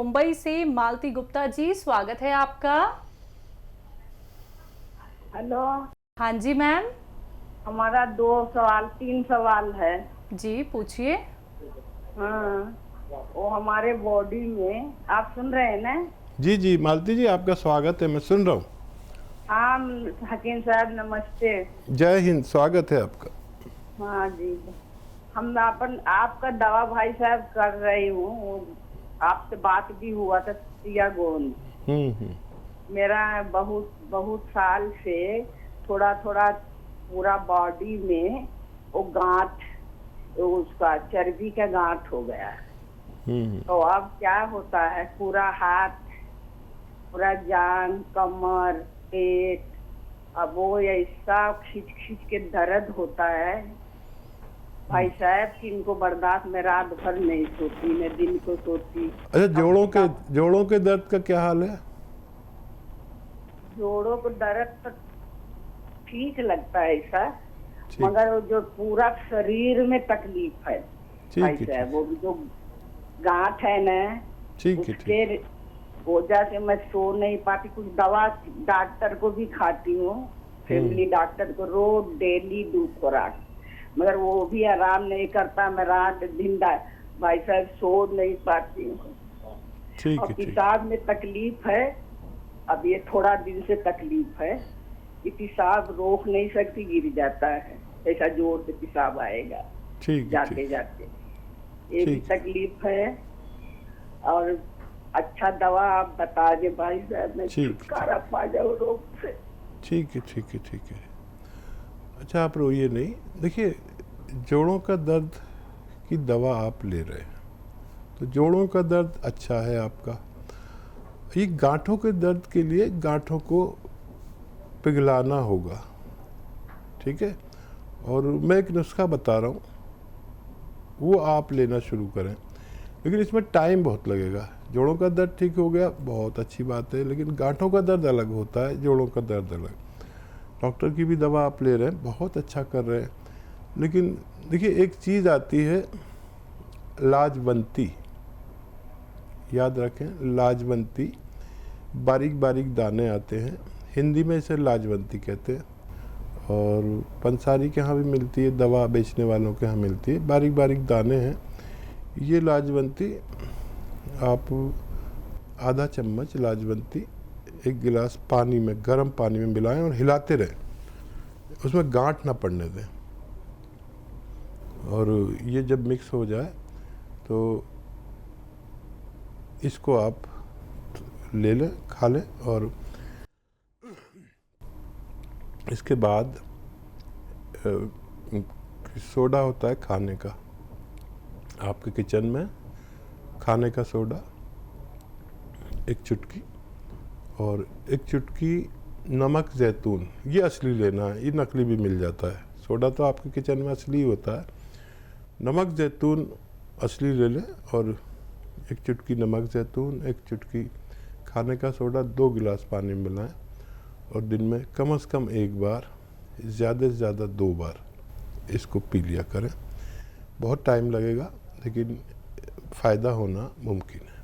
मुंबई से मालती गुप्ता जी, स्वागत है आपका। हेलो। हाँ जी मैम। हमारा 3 सवाल है। जी पूछिए। हाँ, वो हमारे बॉडी में, आप सुन रहे हैं ना? जी जी मालती जी, आपका स्वागत है, मैं सुन रहा हूँ। हाँ, हकीम साहब नमस्ते। जय हिंद, स्वागत है आपका। हाँ जी, हम आपका दवा भाई साहब कर रही हूँ। आपसे बात भी हुआ था सियागोन। मेरा बहुत बहुत साल से थोड़ा थोड़ा पूरा बॉडी में वो गांठ, उसका चर्बी का गांठ हो गया है। तो अब क्या होता है, पूरा हाथ, पूरा जान, कमर, पेट, अब वो ऐसा खींच खींच के दर्द होता है भाई साहब कि इनको बर्दाश्त, में रात भर नहीं सोती, मैं दिन को सोती। अच्छा, जोड़ों के दर्द का क्या हाल है? जोड़ों को दर्द तो ठीक लगता है ऐसा, मगर वो जो पूरा शरीर में तकलीफ है भाई साहब, वो जो गांठ है ना, उसके वजह से मैं सो नहीं पाती। कुछ दवा डॉक्टर को भी खाती हूँ, फैमिली डॉक्टर को, रोज डेली 2 खुराक, मगर वो भी आराम नहीं करता। मैं रात दिन भाई साहब सो नहीं पाती हूँ। और पेशाब में तकलीफ है, अब ये थोड़ा दिन से तकलीफ है कि पेशाब रोक नहीं सकती, गिर जाता है, ऐसा जोर से पेशाब आएगा जाते जाते, ये भी तकलीफ है। और अच्छा दवा आप बता दे भाई साहब, मैं छुटकारा पा जाऊँ रोग से। ठीक है। अच्छा, आप रोइए नहीं। देखिए, जोड़ों का दर्द की दवा आप ले रहे हैं तो जोड़ों का दर्द अच्छा है आपका। ये गांठों के दर्द के लिए गांठों को पिघलाना होगा, ठीक है। और मैं एक नुस्खा बता रहा हूँ, वो आप लेना शुरू करें, लेकिन इसमें टाइम बहुत लगेगा। जोड़ों का दर्द ठीक हो गया, बहुत अच्छी बात है, लेकिन गांठों का दर्द अलग होता है, जोड़ों का दर्द अलग। डॉक्टर की भी दवा आप ले रहे हैं, बहुत अच्छा कर रहे हैं, लेकिन देखिए एक चीज़ आती है लाजवंती, याद रखें, लाजवंती, बारीक बारीक दाने आते हैं, हिंदी में इसे लाजवंती कहते हैं। और पंसारी के यहाँ भी मिलती है, दवा बेचने वालों के यहाँ मिलती है, बारीक बारीक दाने हैं। ये लाजवंती आप आधा चम्मच लाजवंती 1 गिलास पानी में, गर्म पानी में मिलाएं और हिलाते रहें, उसमें गांठ ना पड़ने दें। और ये जब मिक्स हो जाए तो इसको आप ले लें, खा लें। और इसके बाद सोडा होता है खाने का, आपके किचन में खाने का सोडा 1 चुटकी, और 1 चुटकी नमक जैतून, ये असली लेना है, ये नकली भी मिल जाता है। सोडा तो आपके किचन में असली होता है, नमक जैतून असली ले लें। और 1 चुटकी नमक जैतून, 1 चुटकी खाने का सोडा, 2 गिलास पानी में मिलाएं और दिन में कम से कम 1 बार, ज़्यादा से ज़्यादा 2 बार इसको पी लिया करें। बहुत टाइम लगेगा, लेकिन फ़ायदा होना मुमकिन है।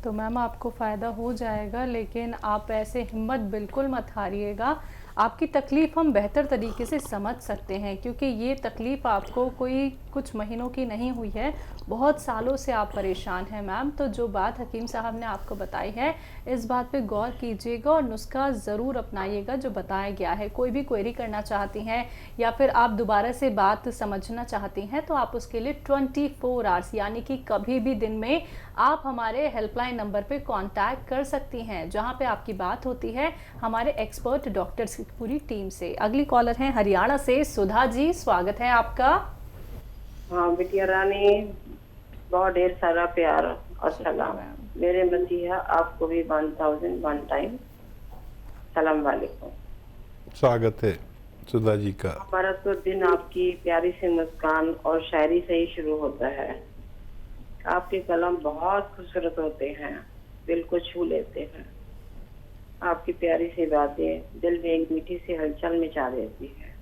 तो मैम आपको फ़ायदा हो जाएगा, लेकिन आप ऐसे हिम्मत बिल्कुल मत हारिएगा। आपकी तकलीफ़ हम बेहतर तरीके से समझ सकते हैं, क्योंकि ये तकलीफ़ आपको कोई कुछ महीनों की नहीं हुई है, बहुत सालों से आप परेशान हैं मैम। तो जो बात हकीम साहब ने आपको बताई है, इस बात पे गौर कीजिएगा और नुस्खा ज़रूर अपनाइएगा जो बताया गया है। कोई भी क्वेरी करना चाहती हैं या फिर आप दोबारा से बात समझना चाहती हैं, तो आप उसके लिए 24 आवर्स यानी कि कभी भी दिन में आप हमारे हेल्पलाइन नंबर पे कांटेक्ट कर सकती हैं, जहां पे आपकी बात होती है हमारे एक्सपर्ट डॉक्टर्स की पूरी टीम से। अगली कॉलर हैं हरियाणा से सुधा जी, स्वागत है आपका। हाँ बिटिया रानी, बहुत ढेर सारा प्यार और सलाम। मेरे मसीहा आपको भी 1001 टाइम सलाम वालेकुम। स्वागत है सुधा जी का। हमारा तो दिन आपकी प्यारी सी मुस्कान और शायरी से ही शुरू होता है। आपके कलम बहुत खूबसूरत होते हैं, दिल को छू लेते हैं। आपकी प्यारी सी बातें दिल में एक मीठी सी हलचल मचा देती है।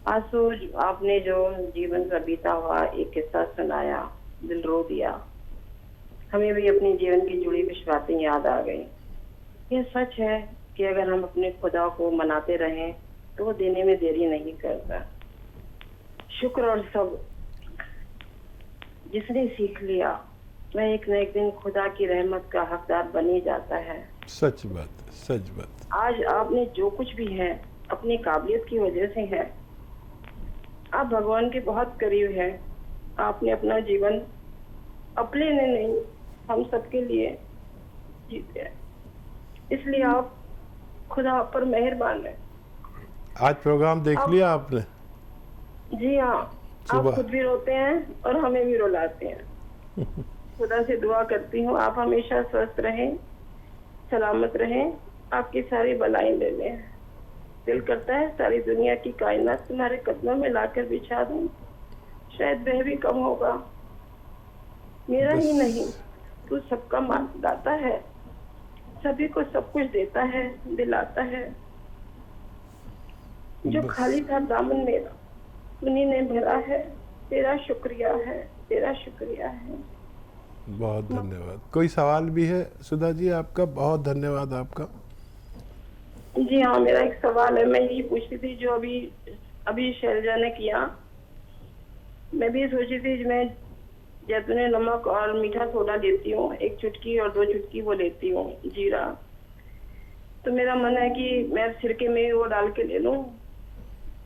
आंसू आपने जो जीवन का बीता हुआ एक किस्सा सुनाया, दिल रो दिया। हमें भी अपने जीवन की जुड़ी कुछ बातें याद आ गई। यह सच है कि अगर हम अपने खुदा को मनाते रहें तो वो देने में देरी नहीं करता। शुक्र और सब जिसने सीख लिया वह एक न एक दिन खुदा की रहमत का हकदार बन ही जाता है। सच बात, सच बात। आज आपने जो कुछ भी है अपनी काबिलियत की वजह से है। आप भगवान के बहुत करीब हैं। आपने अपना जीवन अपने लिए नहीं हम सबके लिए जीते हैं, इसलिए आप खुदा आप पर मेहरबान है। आज प्रोग्राम देख लिया आपने? जी हाँ, आप खुद भी रोते हैं और हमें भी रुलाते हैं। खुदा से दुआ करती हूँ आप हमेशा स्वस्थ रहें, सलामत रहें, आपकी सारी बलाएं ले लें। दिल करता है सारी दुनिया की कायनात तुम्हारे कदमों में लाकर बिछा दूं, शायद वह भी कम होगा। मेरा ही नहीं, तू सबका दाता है, सभी को सब कुछ देता है, दिलाता है। जो खाली था दामन मेरा उन्हीं ने भरा है। तेरा शुक्रिया है, तेरा शुक्रिया है। बहुत धन्यवाद। कोई सवाल भी है सुधा जी आपका? बहुत धन्यवाद आपका। जी हाँ, मेरा एक सवाल है। मैं यही पूछती थी जो अभी शैलजा ने किया। मैं भी सोची थी मैं जैतून नमक और मीठा सोडा लेती हूँ, 1 चुटकी और 2 चुटकी वो लेती हूँ जीरा। तो मेरा मन है कि मैं सिरके में वो डाल के ले लूँ,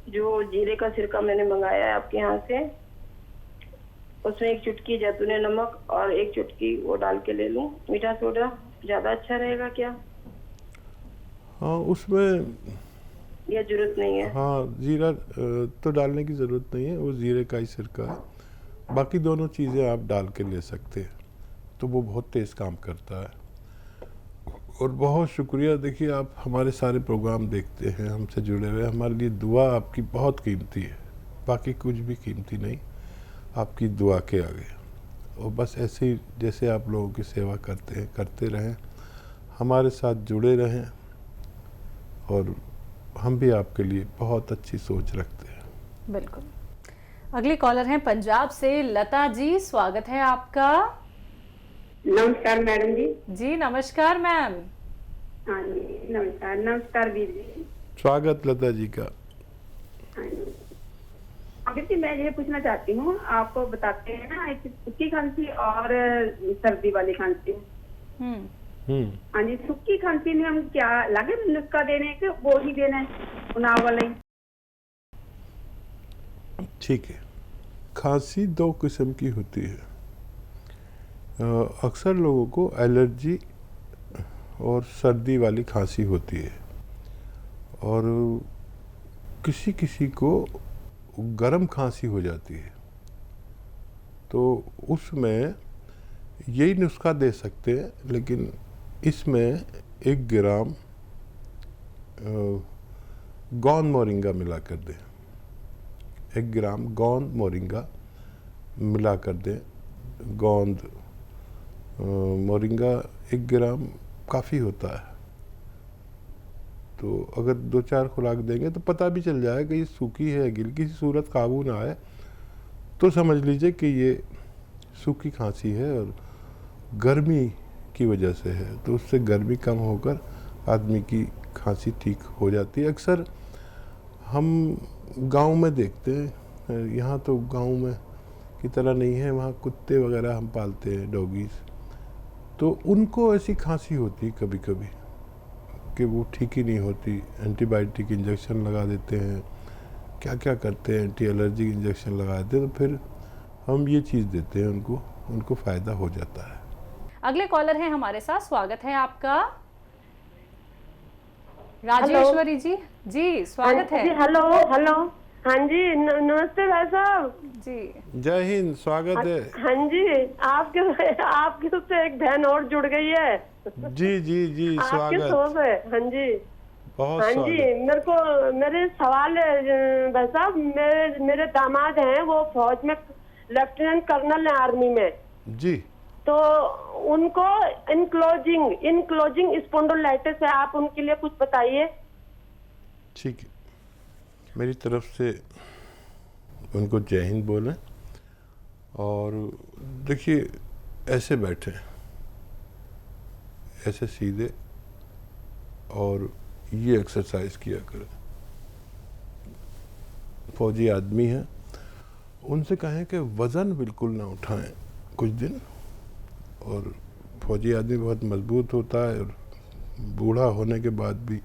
जो जीरे का सिरका मैंने मंगाया है आपके यहाँ से, उसमें 1 चुटकी जैतून नमक और 1 चुटकी वो डाल के ले लूँ। मीठा सोडा ज्यादा अच्छा रहेगा क्या? हाँ, उसमें या जरूरत नहीं है? हाँ, जीरा तो डालने की ज़रूरत नहीं है, वो जीरे का ही सिरका है। बाकी दोनों चीज़ें आप डाल के ले सकते हैं, तो वो बहुत तेज़ काम करता है। और बहुत शुक्रिया। देखिए, आप हमारे सारे प्रोग्राम देखते हैं, हमसे जुड़े हुए। हमारे लिए दुआ आपकी बहुत कीमती है, बाकी कुछ भी कीमती नहीं, आपकी दुआ के आगे। और बस ऐसे ही जैसे आप लोगों की सेवा करते हैं, करते रहें, हमारे साथ जुड़े रहें, और हम भी आपके लिए बहुत अच्छी सोच रखते हैं। बिल्कुल। अगली कॉलर हैं पंजाब से लता जी, स्वागत है आपका। नमस्कार मैडम जी। जी नमस्कार मैम। हाँ जी, नमस्कार। नमस्कार वीर जी। स्वागत लता जी का। हाँ जी, अभी जी मैं ये पूछना चाहती हूँ, आपको बताते हैं ना एक सूखी खांसी और सर्दी वाली खांसी। हाँ जी, सूखी खांसी में हम क्या लगे नुस्खा देने के, वो ही देना है उनाव वाला ही? ठीक है। खांसी 2 किस्म की होती है। अक्सर लोगों को एलर्जी और सर्दी वाली खांसी होती है, और किसी किसी को गर्म खांसी हो जाती है। तो उसमें यही नुस्खा दे सकते हैं, लेकिन इसमें 1 ग्राम गोंद मोरिंगा मिला कर दें। 1 ग्राम गोंद मोरिंगा मिला कर दें। गोंद मोरिंगा 1 ग्राम काफ़ी होता है। तो अगर 2-4 खुराक देंगे तो पता भी चल जाएगा कि ये सूखी है, गिलकी सी सूरत काबू ना आए तो समझ लीजिए कि ये सूखी खांसी है और गर्मी की वजह से है। तो उससे गर्मी कम होकर आदमी की खांसी ठीक हो जाती है। अक्सर हम गांव में देखते हैं, यहाँ तो गांव में की तरह नहीं है, वहाँ कुत्ते वगैरह हम पालते हैं, डॉगीज़, तो उनको ऐसी खांसी होती है कभी कभी कि वो ठीक ही नहीं होती। एंटीबायोटिक इंजेक्शन लगा देते हैं, क्या क्या करते हैं, एंटी एलर्जी इंजेक्शन लगा देते हैं, तो फिर हम ये चीज़ देते हैं उनको फ़ायदा हो जाता है। अगले कॉलर हैं हमारे साथ, स्वागत है आपका। राजेश्वरी जी। जी स्वागत है। Hello hello. हाँ जी, नमस्ते भाई साहब जी। जय हिंद, स्वागत है। हाँ जी, आपके उससे एक बहन और जुड़ गई है। जी जी जी, आपके स्वागत। शो से। हाँ जी, बहुत हाँ जी। मेरे सवाल है भाई साहब, मेरे दामाद हैं, वो फौज में लेफ्टिनेंट कर्नल है, आर्मी में जी। तो उनको इनक्लोजिंग स्पॉन्डिलाइटिस है, आप उनके लिए कुछ बताइए। ठीक है, मेरी तरफ से उनको जय हिंद बोलें। और देखिए, ऐसे बैठे ऐसे सीधे, और ये एक्सरसाइज किया करें। फौजी आदमी हैं, उनसे कहें कि वज़न बिल्कुल ना उठाएं कुछ दिन, और फौजी आदमी बहुत मजबूत होता है और बूढ़ा होने के बाद भी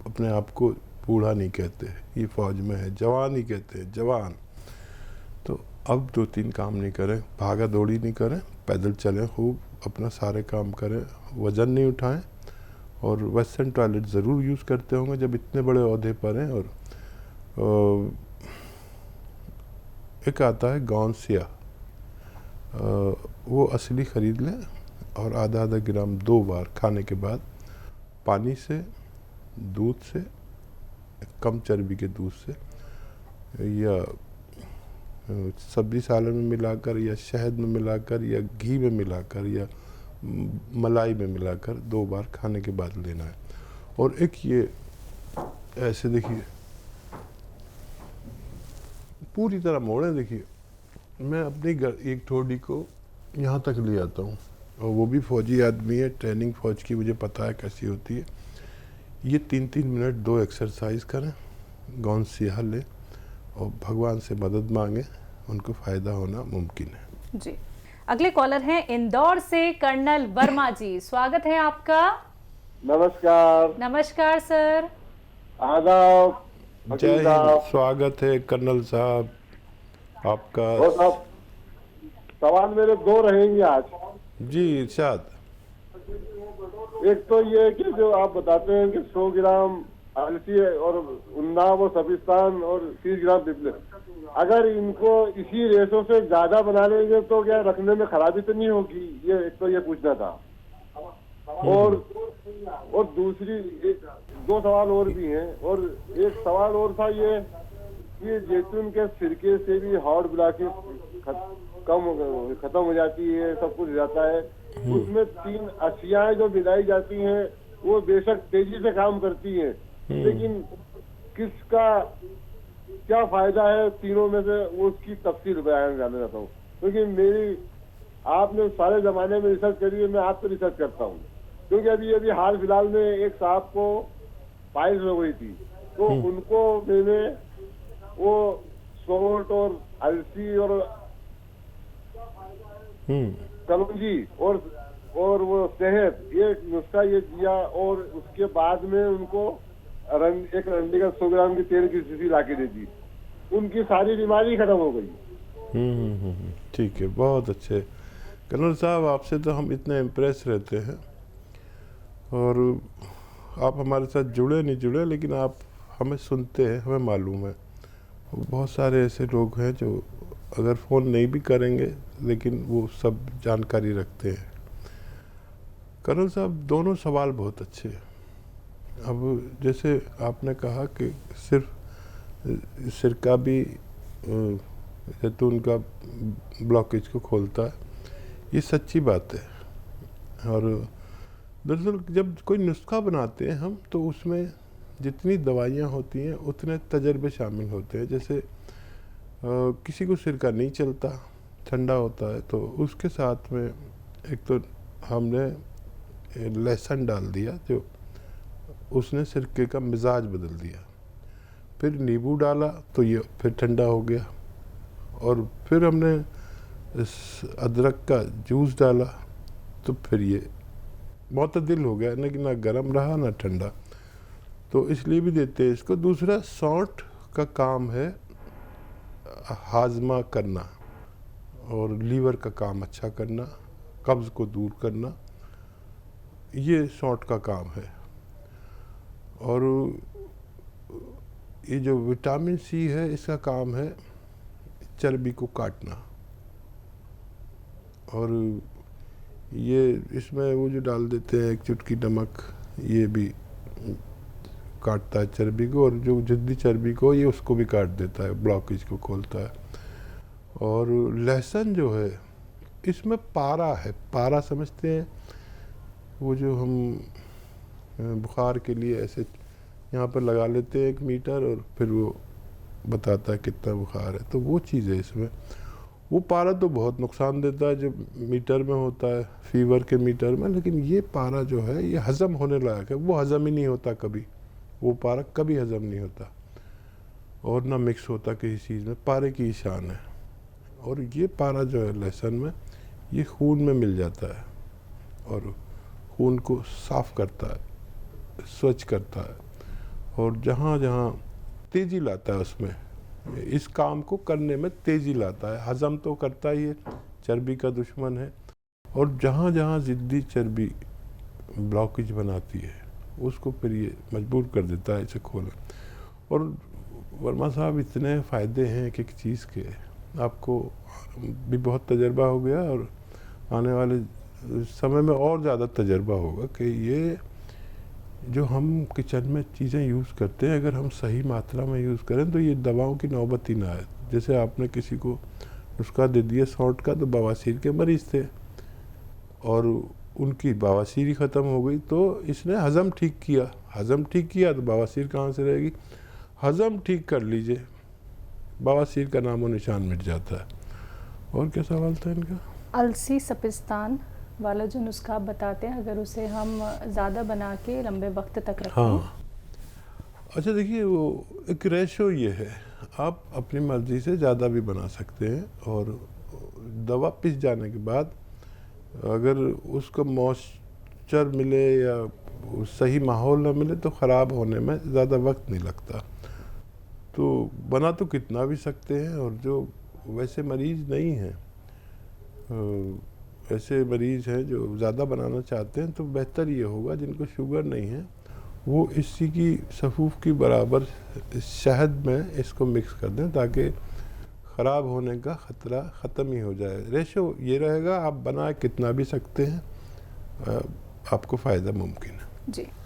अपने आप को बूढ़ा नहीं कहते, ये फौज में है, जवान ही कहते हैं, जवान। तो अब 2-3 काम नहीं करें, भागा दौड़ी नहीं करें, पैदल चलें, खूब अपना सारे काम करें, वज़न नहीं उठाएं, और वेस्टर्न टॉयलेट ज़रूर यूज़ करते होंगे जब इतने बड़े ओहदे पर हैं। और एक आता है गौनसिया, वो असली ख़रीद लें, और आधा ग्राम 2 बार खाने के बाद पानी से, दूध से, कम चर्बी के दूध से, या सब्जी सालन में मिलाकर, या शहद में मिलाकर, या घी में मिलाकर, या मलाई में मिलाकर 2 बार खाने के बाद लेना है। और एक ये ऐसे देखिए, पूरी तरह मोड़ें। देखिए, मैं अपनी एक ठोड़ी को यहाँ तक ले आता हूँ, और वो भी फौजी आदमी है, ट्रेनिंग फौज की, मुझे पता है कैसी होती है। ये 3-3 मिनट 2 एक्सरसाइज करें, गौनसिया लें, और भगवान से मदद मांगें, उनको फ़ायदा होना मुमकिन है। जी, अगले कॉलर हैं इंदौर से कर्नल वर्मा जी, स्वागत है आपका। नमस्कार। नमस्कार सर। आदाब। जय हिंद, स्वागत है कर्नल साहब आपका। और साहब, सवाल मेरे 2 रहेंगे आज। जी इरशाद। एक तो ये कि जो आप बताते हैं कि 100 ग्राम आलसी और उन्नाव और सबिस्तान और 30 ग्राम पिपले, अगर इनको इसी रेशो से ज्यादा बना लेंगे तो क्या रखने में खराबी तो नहीं होगी? ये एक तो ये पूछना था। और दूसरी 2 सवाल और भी हैं। और एक सवाल और था, ये जैतून के सिरके से भी हार्ट ब्लॉकेज खत्म हो जाती है, सब कुछ हो जाता है। उसमें 3 अशियाएं जो मिलाई जाती हैं वो बेशक तेजी से काम करती हैं, लेकिन किसका क्या फायदा है तीनों में से, वो उसकी तफसील बयान जानना चाहता हूँ। क्योंकि आपने सारे जमाने में रिसर्च करी है, मैं आप पे रिसर्च करता हूँ। क्योंकि अभी हाल फिलहाल में एक साहब को पाइल्स हो गई थी, तो उनको मैंने वो सोट और अलसी और कलौंजी और वो शहद, ये नुस्खा ये दिया, और उसके बाद में उनको एक रंडी का 100 ग्राम की तेल की शीशी ला के दे दी, उनकी सारी बीमारी खत्म हो गई। ठीक है, बहुत अच्छे कर्नल साहब, आपसे तो हम इतने इम्प्रेस रहते हैं, और आप हमारे साथ जुड़े नहीं जुड़े, लेकिन आप हमें सुनते हैं, हमें मालूम है। बहुत सारे ऐसे लोग हैं जो अगर फ़ोन नहीं भी करेंगे लेकिन वो सब जानकारी रखते हैं। कर्नल साहब, दोनों सवाल बहुत अच्छे हैं। अब जैसे आपने कहा कि सिर्फ सिरका भी जैतून का ब्लॉकेज को खोलता है, ये सच्ची बात है। और दरअसल जब कोई नुस्खा बनाते हैं हम, तो उसमें जितनी दवाइयाँ होती हैं उतने तजर्बे शामिल होते हैं। जैसे किसी को सिरका नहीं चलता, ठंडा होता है, तो उसके साथ में एक तो हमने लहसुन डाल दिया, जो उसने सिरके का मिजाज बदल दिया। फिर नींबू डाला तो ये फिर ठंडा हो गया, और फिर हमने अदरक का जूस डाला तो फिर ये मुतदिल हो गया, लेकिन ना गर्म रहा ना ठंडा। तो इसलिए भी देते हैं इसको। दूसरा, सौंठ का काम है हाजमा करना और लीवर का काम अच्छा करना, कब्ज़ को दूर करना, ये सौंठ का काम है। और ये जो विटामिन सी है, इसका काम है चर्बी को काटना। और ये इसमें वो जो डाल देते हैं 1 चुटकी नमक, ये भी काटता है चर्बी को, और जो जिद्दी चर्बी को, ये उसको भी काट देता है, ब्लॉकेज को खोलता है। और लहसुन जो है, इसमें पारा है, पारा समझते हैं, वो जो हम बुखार के लिए ऐसे यहाँ पर लगा लेते हैं 1 मीटर, और फिर वो बताता है कितना बुखार है, तो वो चीज़ है इसमें। वो पारा तो बहुत नुकसान देता है जब मीटर में होता है, फीवर के मीटर में, लेकिन ये पारा जो है ये हज़म होने लायक है। वो हज़म ही नहीं होता कभी, वो पारा कभी हज़म नहीं होता और ना मिक्स होता किसी चीज़ में। पारे की शान है। और ये पारा जो है लहसुन में, ये खून में मिल जाता है और खून को साफ़ करता है, स्वच्छ करता है और जहाँ जहाँ तेज़ी लाता है उसमें, इस काम को करने में तेज़ी लाता है। हज़म तो करता ही है, चर्बी का दुश्मन है, और जहाँ जहाँ ज़िद्दी चर्बी ब्लॉकेज बनाती है उसको फिर ये मजबूर कर देता है इसे खोलना। और वर्मा साहब इतने फ़ायदे हैं एक एक चीज़ के, आपको भी बहुत तजर्बा हो गया और आने वाले समय में और ज़्यादा तजर्बा होगा कि ये जो हम किचन में चीज़ें यूज़ करते हैं अगर हम सही मात्रा में यूज़ करें तो ये दवाओं की नौबत ही ना आए। जैसे आपने किसी को नुस्खा दे दिया सौंठ का, तो बवासीर के मरीज़ थे और उनकी बवासीर ही ख़त्म हो गई, तो इसने हज़म ठीक किया। हज़म ठीक किया तो बवासीर कहाँ से रहेगी? हज़म ठीक कर लीजिए, बवासीर का नामो निशान मिट जाता है। और क्या सवाल था इनका? अलसी सपिस्तान वाला जो नुस्खा आप बताते हैं, अगर उसे हम ज़्यादा बना के लंबे वक्त तक रखें। हाँ, अच्छा देखिए, वो एक रेशो ये है, आप अपनी मर्ज़ी से ज़्यादा भी बना सकते हैं और दवा पिस जाने के बाद अगर उसको मॉइस्चर मिले या सही माहौल ना मिले तो ख़राब होने में ज़्यादा वक्त नहीं लगता। तो बना तो कितना भी सकते हैं, और जो वैसे मरीज़ नहीं हैं, ऐसे मरीज़ हैं जो ज़्यादा बनाना चाहते हैं, तो बेहतर ये होगा जिनको शुगर नहीं है वो इसी की सफ़ूफ की बराबर शहद में इसको मिक्स कर दें ताकि ख़राब होने का ख़तरा ख़त्म ही हो जाए। रेशो ये रहेगा, आप बना कितना भी सकते हैं, आपको फ़ायदा मुमकिन है। जी।